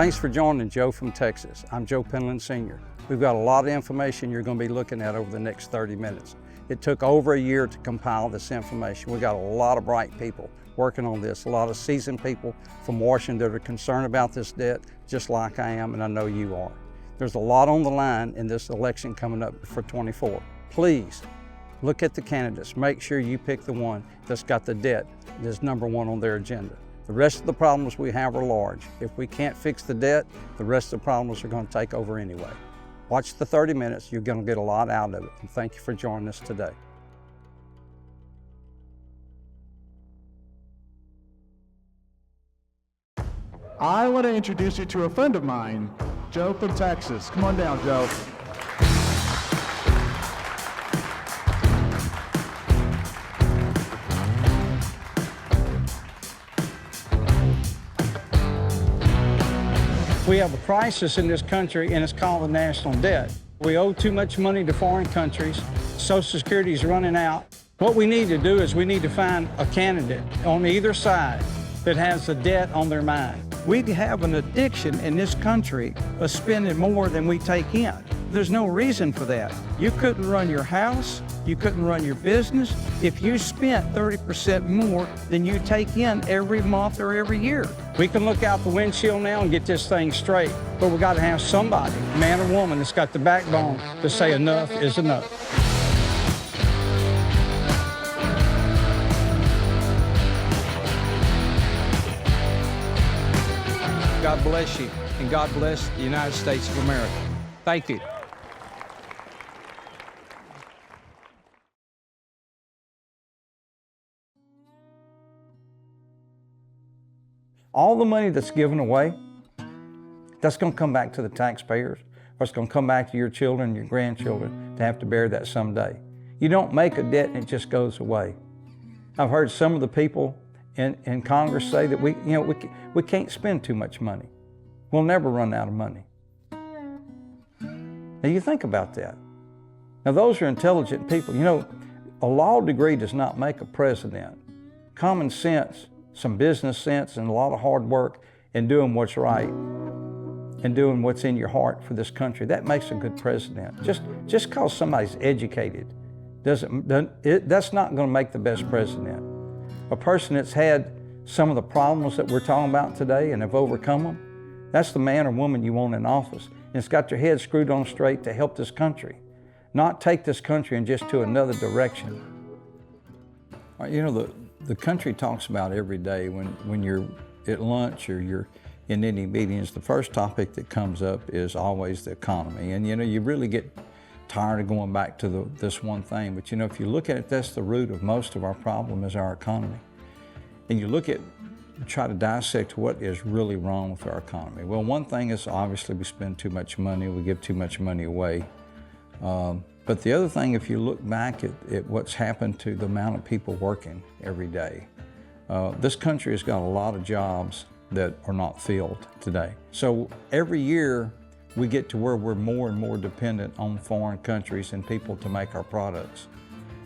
Thanks for joining Joe from Texas. I'm Joe Penland Sr. We've got a lot of information you're going to be looking at over the next 30 minutes. It took over a year to compile this information. We got a lot of bright people working on this, a lot of seasoned people from Washington that are concerned about this debt, just like I am, and I know you are. There's a lot on the line in this election coming up for 24. Please look at the candidates. Make sure you pick the one that's got the debt that's #1 on their agenda. The rest of the problems we have are large. If we can't fix the debt, the rest of the problems are going to take over anyway. Watch the 30 minutes. You're going to get a lot out of it. And thank you for joining us today. I want to introduce you to a friend of mine, Joe from Texas. Come on down, Joe. We have a crisis in this country, and it's called the national debt. We owe too much money to foreign countries. Social Security is running out. What we need to do is we need to find a candidate on either side that has the debt on their mind. We have an addiction in this country of spending more than we take in. There's no reason for that. You couldn't run your house, you couldn't run your business if you spent 30% more than you take in every month or every year. We can look out the windshield now and get this thing straight, but we got to have somebody, man or woman, that's got the backbone to say enough is enough. God bless you, and God bless the United States of America. Thank you. All the money that's given away, that's going to come back to the taxpayers, or it's going to come back to your children, your grandchildren, to have to bear that someday. You don't make a debt and it just goes away. I've heard some of the people in Congress say that we can't spend too much money. We'll never run out of money. Now you think about that. Now those are intelligent people. You know, a law degree does not make a president. Common sense, some business sense, and a lot of hard work in doing what's right and doing what's in your heart for this country, that makes a good president. Just because somebody's educated, that's not going to make the best president. A person that's had some of the problems that we're talking about today and have overcome them, that's the man or woman you want in office. And it's got their head screwed on straight to help this country, not take this country in just to another direction. You know, the country talks about every day when you're at lunch or you're in any meetings, the first topic that comes up is always the economy. And you know, you really get tired of going back to this one thing. But you know, if you look at it, that's the root of most of our problem is our economy. And you look at, try to dissect what is really wrong with our economy. Well, one thing is obviously we spend too much money, we give too much money away. But the other thing, if you look back at what's happened to the amount of people working every day, this country has got a lot of jobs that are not filled today. So every year we get to where we're more and more dependent on foreign countries and people to make our products.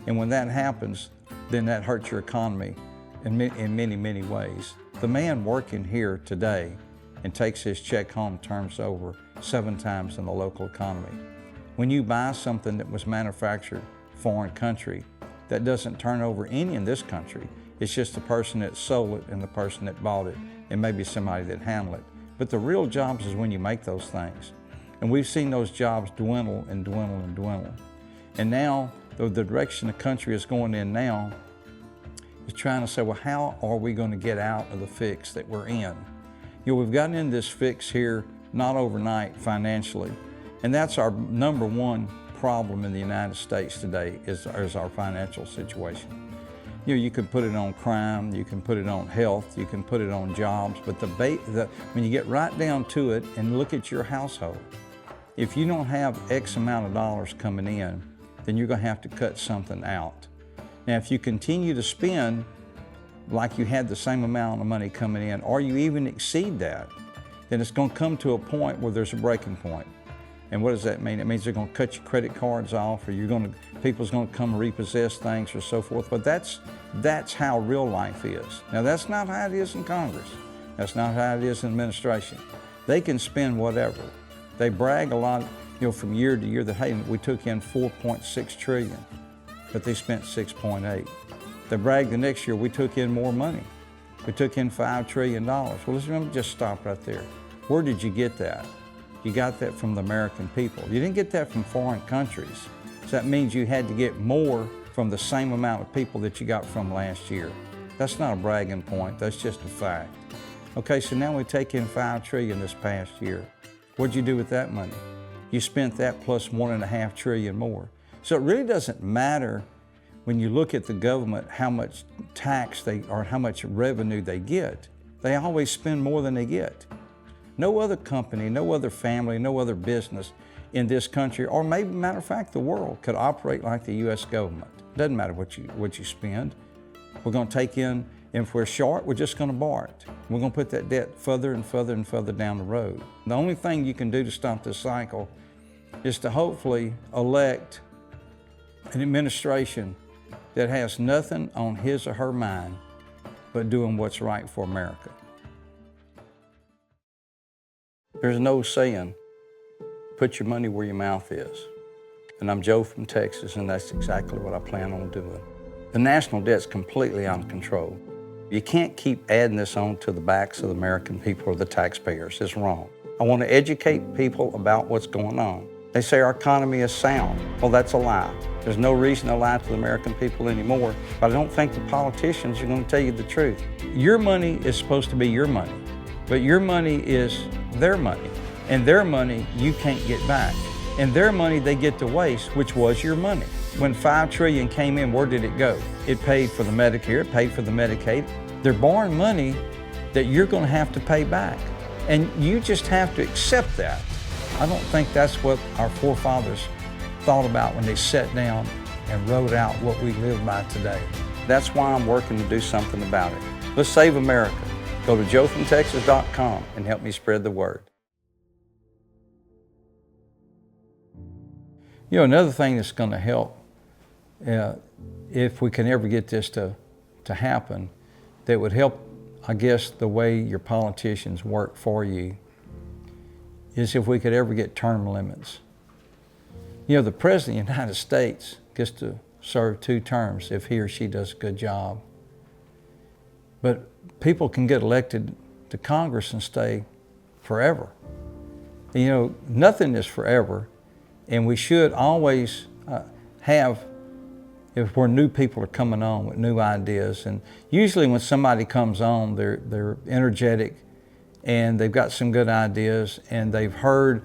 And when that happens, then that hurts your economy in many, many ways. The man working here today and takes his check home turns over 7 times in the local economy. When you buy something that was manufactured foreign country, that doesn't turn over any in this country. It's just the person that sold it and the person that bought it and maybe somebody that handled it. But the real jobs is when you make those things. And we've seen those jobs dwindle and dwindle and dwindle. And now, the direction the country is going in now is trying to say, well, how are we going to get out of the fix that we're in? You know, we've gotten in this fix here, not overnight financially. And that's our #1 problem in the United States today is our financial situation. You know, you can put it on crime, you can put it on health, you can put it on jobs, but when you get right down to it and look at your household, if you don't have X amount of dollars coming in, then you're going to have to cut something out. Now, if you continue to spend like you had the same amount of money coming in, or you even exceed that, then it's going to come to a point where there's a breaking point. And what does that mean? It means they're going to cut your credit cards off, or people's going to come repossess things or so forth. But that's how real life is. Now, that's not how it is in Congress. That's not how it is in administration. They can spend whatever. They brag a lot, from year to year that, hey, we took in 4.6 trillion, but they spent 6.8. They brag the next year, we took in more money. We took in $5 trillion. Well, let me just stop right there. Where did you get that? You got that from the American people. You didn't get that from foreign countries. So that means you had to get more from the same amount of people that you got from last year. That's not a bragging point, that's just a fact. Okay, so now we take in $5 trillion this past year. What'd you do with that money? You spent that plus $1.5 trillion more. So it really doesn't matter when you look at the government how much tax or how much revenue they get. They always spend more than they get. No other company, no other family, no other business in this country, or maybe, matter of fact, the world, could operate like the U.S. government. Doesn't matter what you spend. We're going to take in, and if we're short, we're just going to borrow it. We're going to put that debt further and further and further down the road. The only thing you can do to stop this cycle is to hopefully elect an administration that has nothing on his or her mind but doing what's right for America. There's no saying, put your money where your mouth is. And I'm Joe from Texas, and that's exactly what I plan on doing. The national debt's completely out of control. You can't keep adding this on to the backs of the American people or the taxpayers. It's wrong. I want to educate people about what's going on. They say our economy is sound. Well, that's a lie. There's no reason to lie to the American people anymore, but I don't think the politicians are going to tell you the truth. Your money is supposed to be your money, but your money is their money, and their money you can't get back. And their money they get to waste, which was your money. When $5 trillion came in, where did it go? It paid for the Medicare, it paid for the Medicaid. They're borrowing money that you're going to have to pay back. And you just have to accept that. I don't think that's what our forefathers thought about when they sat down and wrote out what we live by today. That's why I'm working to do something about it. Let's save America. Go to joefromtexas.com and help me spread the word. Another thing that's going to help, if we can ever get this to happen, that would help, I guess, the way your politicians work for you, is if we could ever get term limits. The President of the United States gets to serve 2 terms if he or she does a good job. But people can get elected to Congress and stay forever. Nothing is forever. And we should always have, if we're new people are coming on with new ideas, and usually when somebody comes on, they're energetic and they've got some good ideas and they've heard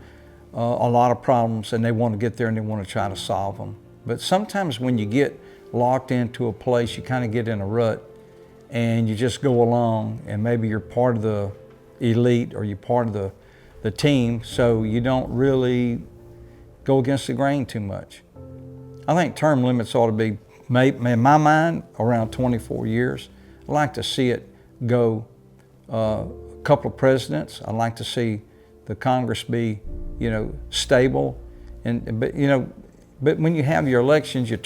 a lot of problems and they want to get there and they want to try to solve them. But sometimes when you get locked into a place, you kind of get in a rut and you just go along, and maybe you're part of the elite or you're part of the team, so you don't really go against the grain too much. I think term limits ought to be, in my mind, around 24 years. I'd like to see it go a couple of presidents. I'd like to see the Congress be, stable. But when you have your elections, your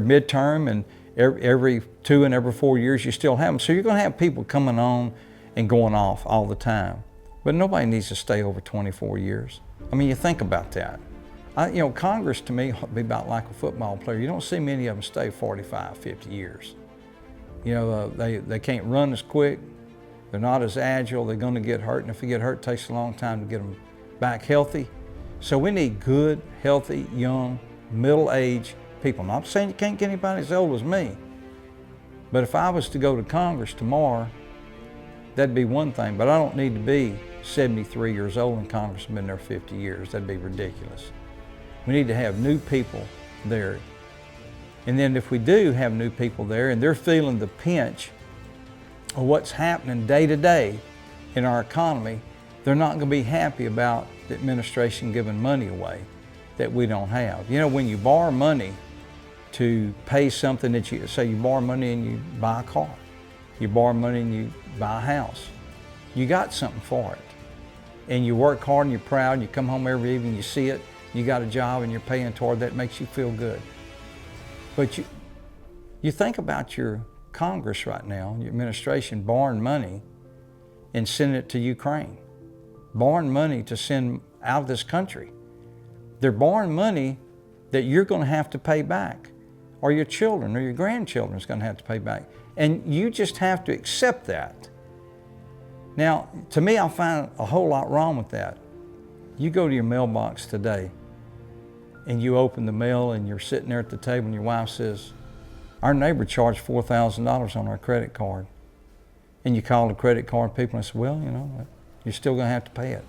midterm, and every 2 and every 4 years, you still have them. So you're going to have people coming on and going off all the time. But nobody needs to stay over 24 years. I mean, you think about that. Congress to me would be about like a football player. You don't see many of them stay 45, 50 years. They can't run as quick. They're not as agile. They're going to get hurt. And if they get hurt, it takes a long time to get them back healthy. So we need good, healthy, young, middle-aged people. Not saying you can't get anybody as old as me. But if I was to go to Congress tomorrow, that'd be one thing. But I don't need to be 73 years old and Congress has been there 50 years. That'd be ridiculous. We need to have new people there. And then if we do have new people there and they're feeling the pinch of what's happening day to day in our economy, they're not going to be happy about the administration giving money away that we don't have. When you borrow money to pay something that you borrow money and you buy a car, you borrow money and you buy a house, you got something for it. And you work hard and you're proud, you come home every evening, you see it, you got a job and you're paying toward that, makes you feel good. But you think about your Congress right now, your administration borrowing money and sending it to Ukraine. borrowing money to send out of this country. They're borrowing money that you're going to have to pay back, or your children or your grandchildren is going to have to pay back. And you just have to accept that. Now, to me, I find a whole lot wrong with that. You go to your mailbox today and you open the mail and you're sitting there at the table and your wife says, our neighbor charged $4,000 on our credit card. And you call the credit card people and say, well, you know, you're still going to have to pay it.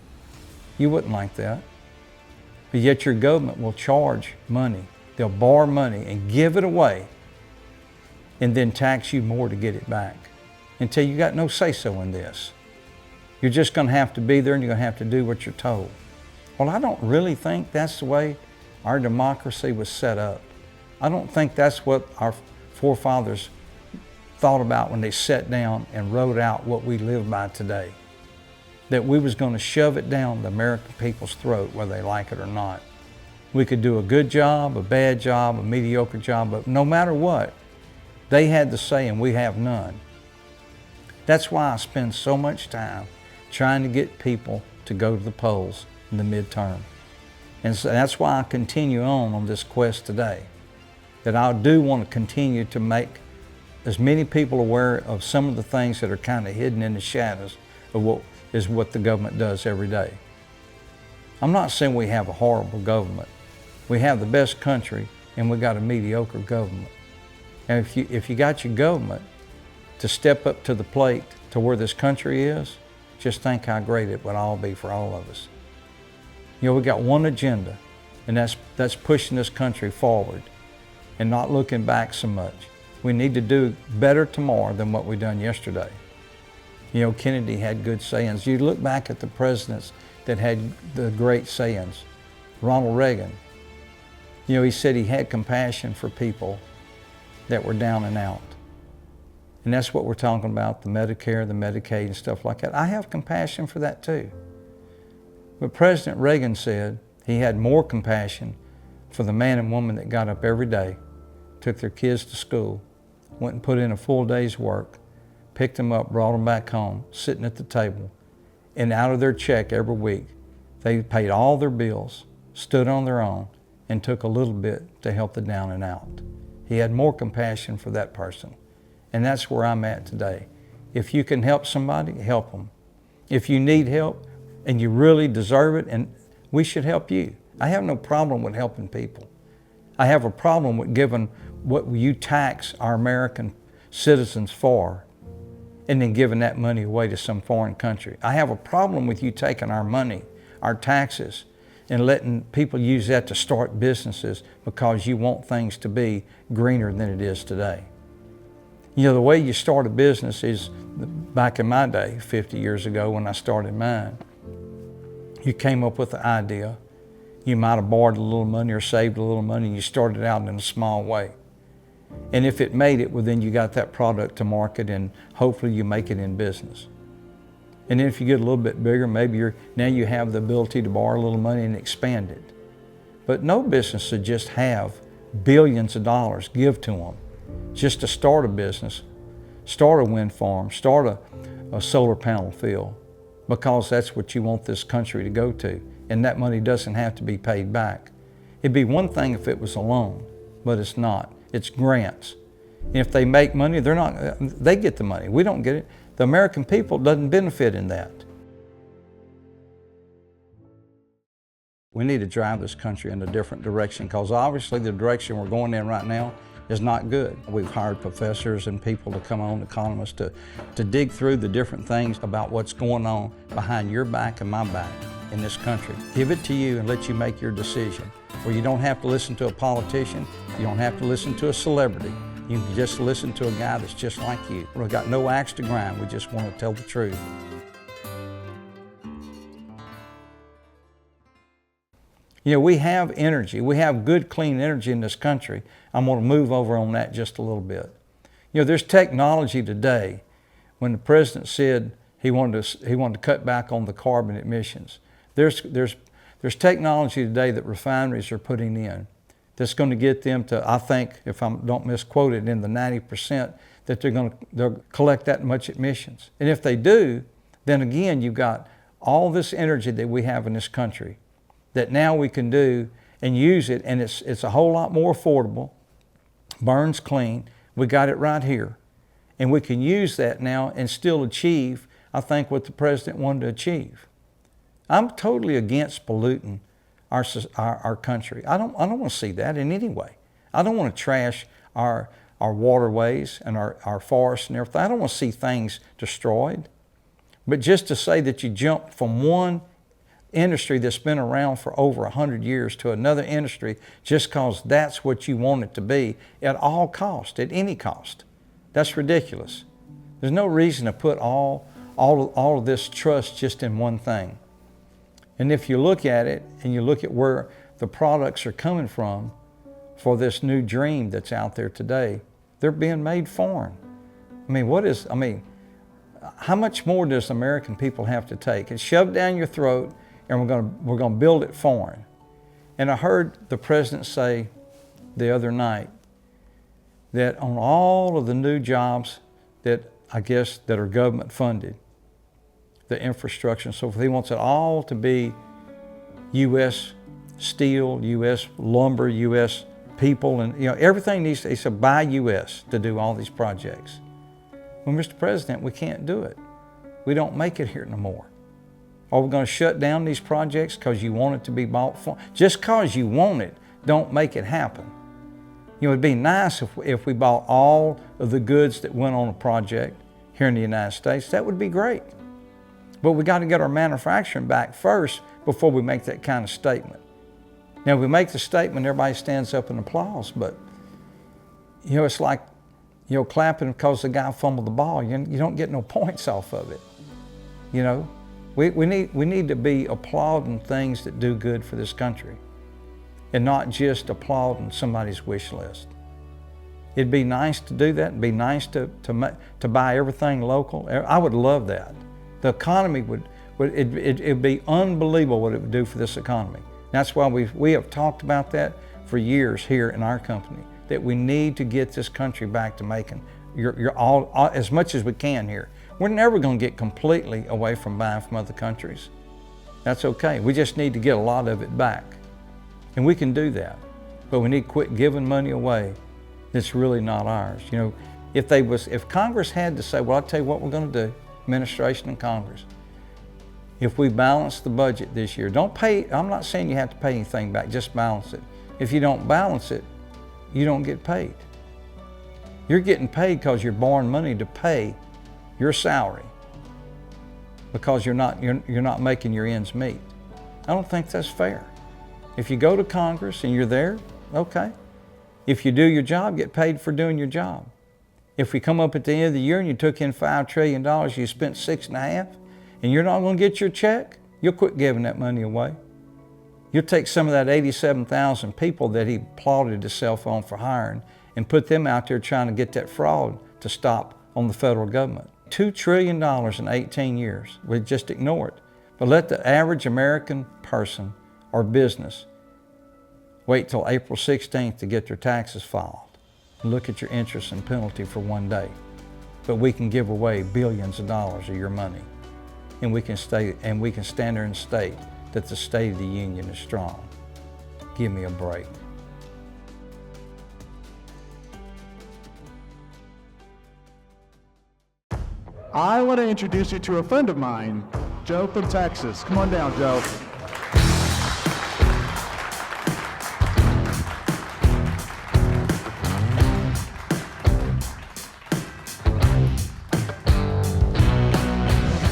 You wouldn't like that. But yet your government will charge money. They'll borrow money and give it away and then tax you more to get it back until you got no say-so in this. You're just going to have to be there and you're going to have to do what you're told. Well, I don't really think that's the way our democracy was set up. I don't think that's what our forefathers thought about when they sat down and wrote out what we live by today. That we was going to shove it down the American people's throat whether they like it or not. We could do a good job, a bad job, a mediocre job, but no matter what, they had the say and we have none. That's why I spend so much time trying to get people to go to the polls in the midterm. And so that's why I continue on this quest today. That I do want to continue to make as many people aware of some of the things that are kind of hidden in the shadows of what the government does every day. I'm not saying we have a horrible government. We have the best country and we got a mediocre government. And if you got your government to step up to the plate to where this country is, just think how great it would all be for all of us. You know, we got one agenda, and that's pushing this country forward and not looking back so much. We need to do better tomorrow than what we done yesterday. You know, Kennedy had good sayings. You look back at the presidents that had the great sayings. Ronald Reagan, you know, he said he had compassion for people that were down and out. And that's what we're talking about, the Medicare, the Medicaid and stuff like that. I have compassion for that too. But President Reagan said he had more compassion for the man and woman that got up every day, took their kids to school, went and put in a full day's work, picked them up, brought them back home, sitting at the table, and out of their check every week, they paid all their bills, stood on their own, and took a little bit to help the down and out. He had more compassion for that person. And that's where I'm at today. If you can help somebody, help them. If you need help and you really deserve it, and we should help you. I have no problem with helping people. I have a problem with giving what you tax our American citizens for and then giving that money away to some foreign country. I have a problem with you taking our money, our taxes, and letting people use that to start businesses because you want things to be greener than it is today. You know, the way you start a business is, back in my day, 50 years ago when I started mine, you came up with the idea. You might have borrowed a little money or saved a little money and you started out in a small way. And if it made it, well then you got that product to market and hopefully you make it in business. And then if you get a little bit bigger, maybe now you have the ability to borrow a little money and expand it. But no business should just have billions of dollars give to them just to start a business, start a wind farm, start a solar panel field, because that's what you want this country to go to. And that money doesn't have to be paid back. It'd be one thing if it was a loan, but it's not. It's grants. And if they make money, they get the money. We don't get it. The American people doesn't benefit in that. We need to drive this country in a different direction because obviously the direction we're going in right now is not good. We've hired professors and people to come on, economists, to dig through the different things about what's going on behind your back and my back in this country. Give it to you and let you make your decision, where you don't have to listen to a politician, you don't have to listen to a celebrity. You can just listen to a guy that's just like you. We've got no axe to grind, we just want to tell the truth. You know, we have energy. We have good, clean energy in this country. I'm going to move over on that just a little bit. You know, there's technology today. When the president said he wanted to cut back on the carbon emissions, there's technology today that refineries are putting in that's going to get them to, I think, if I don't misquote it, in the 90% that they'll collect that much emissions. And if they do, then again, you've got all this energy that we have in this country that now we can do and use it, and it's a whole lot more affordable, burns clean. We got it right here. And we can use that now and still achieve, I think, what the president wanted to achieve. I'm totally against polluting our country. I don't want to see that in any way. I don't want to trash our waterways and our forests and everything. I don't want to see things destroyed. But just to say that you jump from one industry that's been around for over 100 years to another industry just because that's what you want it to be at all cost, at any cost, that's ridiculous. There's no reason to put all of this trust just in one thing. And if you look at it and you look at where the products are coming from for this new dream that's out there today, they're being made foreign. How much more does American people have to take? It's shoved down your throat, and we're going to build it foreign. And I heard the president say the other night that on all of the new jobs that I guess that are government funded, the infrastructure and so forth, he wants it all to be U.S. steel, U.S. lumber, U.S. people, and everything needs to, he said, buy U.S. to do all these projects. Well, Mr. President, we can't do it. We don't make it here no more. Are we going to shut down these projects because you want it to be bought for? Just because you want it, don't make it happen. It'd be nice if we bought all of the goods that went on a project here in the United States. That would be great. But we got to get our manufacturing back first before we make that kind of statement. Now, if we make the statement, everybody stands up and applauds, but it's like clapping because the guy fumbled the ball. You don't get no points off of it. We need to be applauding things that do good for this country and not just applauding somebody's wish list. It'd be nice to do that. It'd be nice to buy everything local. I would love that. The economy it'd be unbelievable what it would do for this economy. That's why we have talked about that for years here in our company, that we need to get this country back to making all as much as we can here. We're never going to get completely away from buying from other countries. That's okay. We just need to get a lot of it back. And we can do that. But we need to quit giving money away that's really not ours. If Congress had to say, well, I'll tell you what we're going to do, administration and Congress, if we balance the budget this year, don't pay, I'm not saying you have to pay anything back, just balance it. If you don't balance it, you don't get paid. You're getting paid because you're borrowing money to pay your salary because you're not making your ends meet. I don't think that's fair. If you go to Congress and you're there, okay. If you do your job, get paid for doing your job. If we come up at the end of the year and you took in $5 trillion, you spent $6.5, and you're not going to get your check, you'll quit giving that money away. You'll take some of that 87,000 people that he applauded his cell phone for hiring and put them out there trying to get that fraud to stop on the federal government. $2 trillion in 18 years. We just ignore it. But let the average American person or business wait till April 16th to get their taxes filed. Look at your interest and penalty for one day. But we can give away billions of dollars of your money. And we can stand there and state that the State of the Union is strong. Give me a break. I want to introduce you to a friend of mine, Joe from Texas. Come on down, Joe.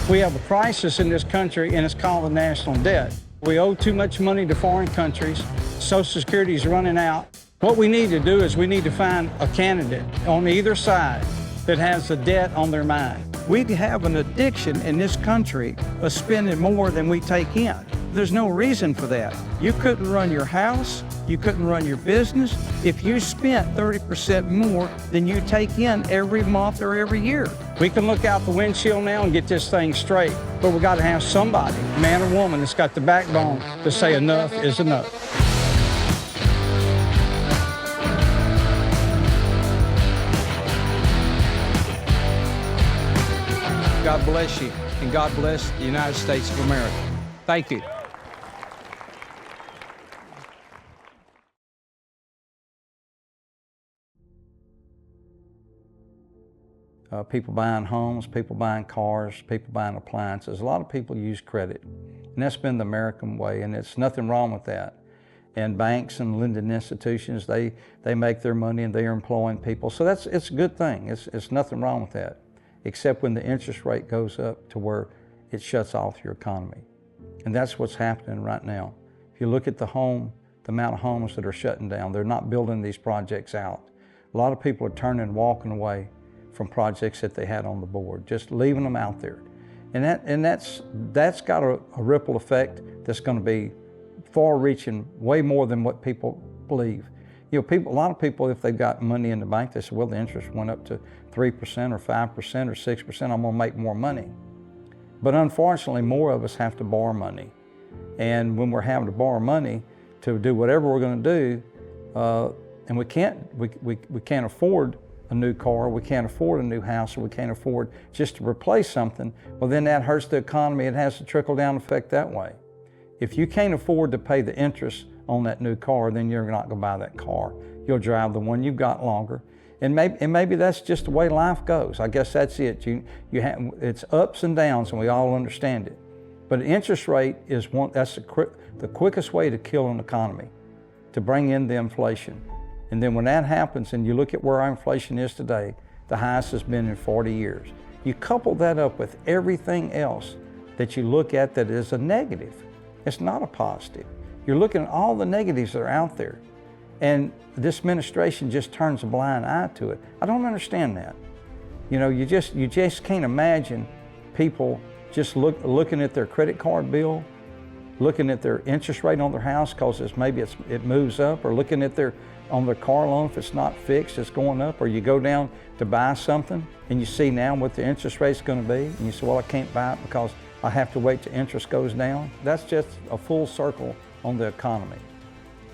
We have a crisis in this country, and it's called the national debt. We owe too much money to foreign countries. Social Security is running out. What we need to do is we need to find a candidate on either side that has the debt on their mind. We have an addiction in this country of spending more than we take in. There's no reason for that. You couldn't run your house, you couldn't run your business if you spent 30% more than you take in every month or every year. We can look out the windshield now and get this thing straight, but we got to have somebody, man or woman, that's got the backbone to say enough is enough. God bless you. and God bless the United States of America. Thank you. People buying homes, people buying cars, people buying appliances. A lot of people use credit, and that's been the American way, and it's nothing wrong with that. And banks and lending institutions, they make their money and they are employing people. So it's a good thing. It's nothing wrong with that, except when the interest rate goes up to where it shuts off your economy. And that's what's happening right now. If you look at the amount of homes that are shutting down, they're not building these projects out. A lot of people are turning, walking away from projects that they had on the board, just leaving them out there. And that's got a ripple effect that's going to be far-reaching, way more than what people believe. You know, a lot of people, if they've got money in the bank, they say, well, the interest went up to 3% or 5% or 6%, I'm going to make more money. But unfortunately, more of us have to borrow money. And when we're having to borrow money to do whatever we're going to do, and we can't afford a new car, we can't afford a new house, or we can't afford just to replace something, well, then that hurts the economy. It has a trickle-down effect that way. If you can't afford to pay the interest on that new car, then you're not going to buy that car. You'll drive the one you've got longer. And maybe that's just the way life goes. I guess that's it. It's ups and downs, and we all understand it. But interest rate is that's the quickest way to kill an economy, to bring in the inflation. And then when that happens, and you look at where our inflation is today, the highest has been in 40 years. You couple that up with everything else that you look at that is a negative. It's not a positive. You're looking at all the negatives that are out there. And this administration just turns a blind eye to it. I don't understand that. You know, you just can't imagine people just looking at their credit card bill, looking at their interest rate on their house because it moves up, or looking at on their car loan, if it's not fixed, it's going up, or you go down to buy something and you see now what the interest rate's going to be, and you say, well, I can't buy it because I have to wait till interest goes down. That's just a full circle on the economy.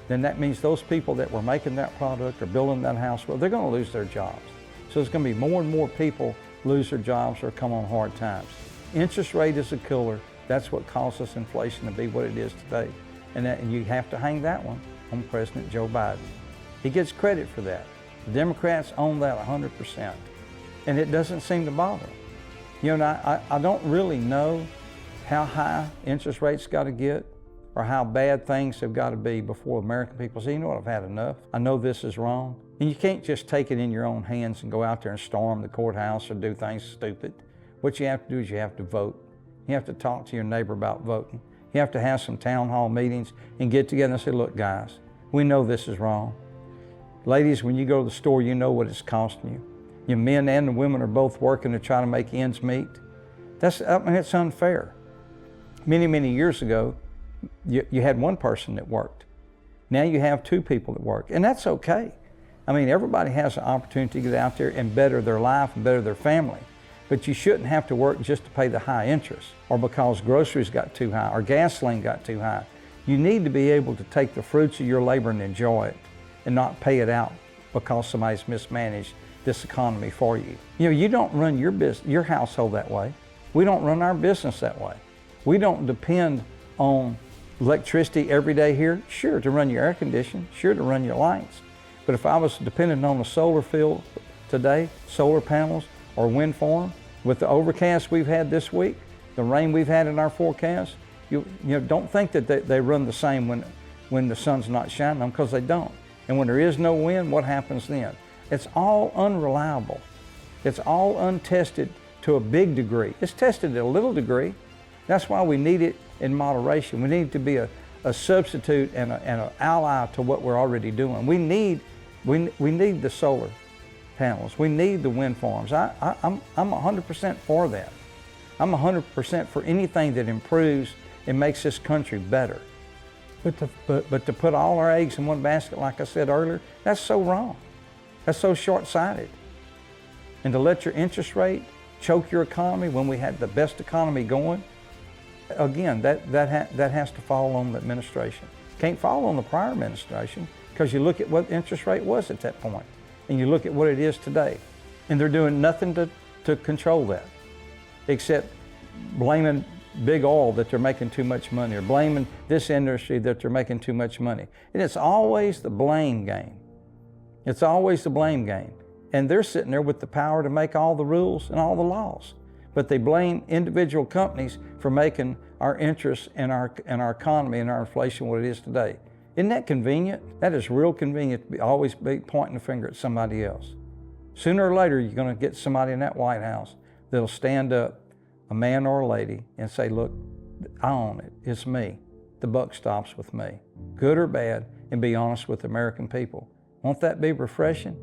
Then that means those people that were making that product or building that house, well, they're going to lose their jobs. So there's going to be more and more people lose their jobs or come on hard times. Interest rate is a killer. That's what causes inflation to be what it is today. And you have to hang that one on President Joe Biden. He gets credit for that. The Democrats own that 100%. And it doesn't seem to bother them. You know, I don't really know how high interest rates got to get or how bad things have got to be before American people say, you know what, I've had enough. I know this is wrong. And you can't just take it in your own hands and go out there and storm the courthouse or do things stupid. What you have to do is you have to vote. You have to talk to your neighbor about voting. You have to have some town hall meetings and get together and say, look, guys, we know this is wrong. Ladies, when you go to the store, you know what it's costing you. Your men and the women are both working to try to make ends meet. It's unfair. Many, many years ago, you had one person that worked. Now you have two people that work, and that's okay. I mean, everybody has an opportunity to get out there and better their life and better their family. But you shouldn't have to work just to pay the high interest, or because groceries got too high or gasoline got too high. You need to be able to take the fruits of your labor and enjoy it, and not pay it out because somebody's mismanaged this economy for you. You know, you don't run your household that way. We don't run our business that way. We don't depend on electricity every day here. Sure, to run your air conditioning, sure, to run your lights. But if I was dependent on a solar field today, solar panels or wind farm, with the overcast we've had this week, the rain we've had in our forecast, you know, don't think that they run the same when the sun's not shining on them, because they don't. And when there is no wind, what happens then? It's all unreliable. It's all untested to a big degree. It's tested at a little degree. That's why we need it in moderation. We need to be a substitute and an ally to what we're already doing. We need the solar panels. We need the wind farms. I'm 100% for that. I'm 100% for anything that improves and makes this country better. But to put all our eggs in one basket, like I said earlier, that's so wrong. That's so short-sighted. And to let your interest rate choke your economy when we had the best economy going, again, that has to fall on the administration. Can't fall on the prior administration, because you look at what the interest rate was at that point, and you look at what it is today, and they're doing nothing to control that, except blaming big oil that they're making too much money, or blaming this industry that they're making too much money. And it's always the blame game. It's always the blame game. And they're sitting there with the power to make all the rules and all the laws. But they blame individual companies for making our interests and our economy and our inflation what it is today. Isn't that convenient? That is real convenient to always be pointing the finger at somebody else. Sooner or later, you're going to get somebody in that White House that'll stand up, a man or a lady, and say, look, I own it. It's me. The buck stops with me, good or bad, and be honest with the American people. Won't that be refreshing?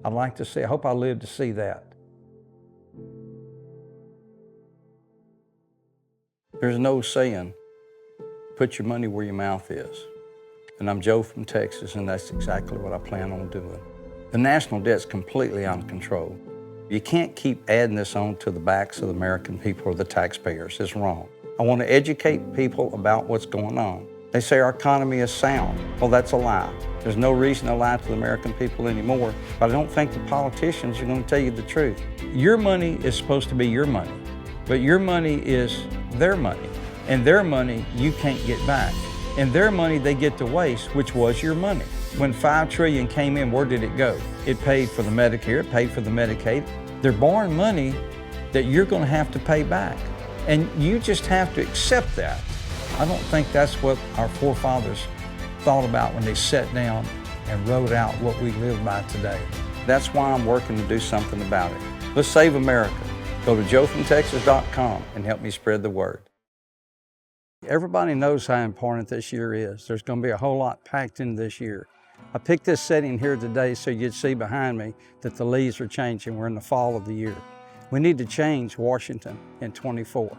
I'd like to see, I hope I live to see that. There's no saying, put your money where your mouth is. And I'm Joe from Texas, and that's exactly what I plan on doing. The national debt's completely out of control. You can't keep adding this on to the backs of the American people or the taxpayers. It's wrong. I want to educate people about what's going on. They say our economy is sound. Well, that's a lie. There's no reason to lie to the American people anymore, but I don't think the politicians are going to tell you the truth. Your money is supposed to be your money, but your money is their money, and their money you can't get back. And their money they get to waste, which was your money. When $5 trillion came in, where did it go? It paid for the Medicare, it paid for the Medicaid. They're borrowing money that you're going to have to pay back. And you just have to accept that. I don't think that's what our forefathers thought about when they sat down and wrote out what we live by today. That's why I'm working to do something about it. Let's save America. Go to joefromtexas.com and help me spread the word. Everybody knows how important this year is. There's going to be a whole lot packed in this year. I picked this setting here today so you'd see behind me that the leaves are changing. We're in the fall of the year. We need to change Washington in '24.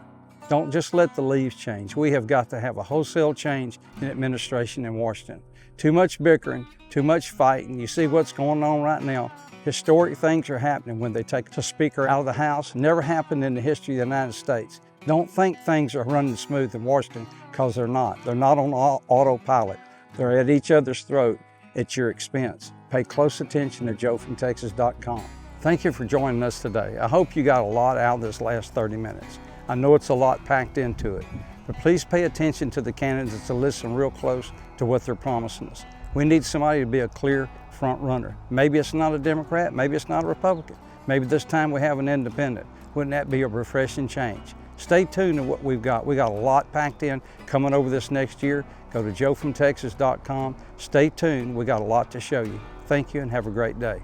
Don't just let the leaves change. We have got to have a wholesale change in administration in Washington. Too much bickering, too much fighting. You see what's going on right now. Historic things are happening when they take a speaker out of the House. Never happened in the history of the United States. Don't think things are running smooth in Washington, because they're not. They're not on autopilot. They're at each other's throat at your expense. Pay close attention to joefromtexas.com. Thank you for joining us today. I hope you got a lot out of this last 30 minutes. I know it's a lot packed into it, but please pay attention to the candidates to listen real close to what they're promising us. We need somebody to be a clear front runner. Maybe it's not a Democrat, maybe it's not a Republican. Maybe this time we have an independent. Wouldn't that be a refreshing change? Stay tuned to what we've got. We got a lot packed in coming over this next year. Go to joefromtexas.com. Stay tuned. We got a lot to show you. Thank you and have a great day.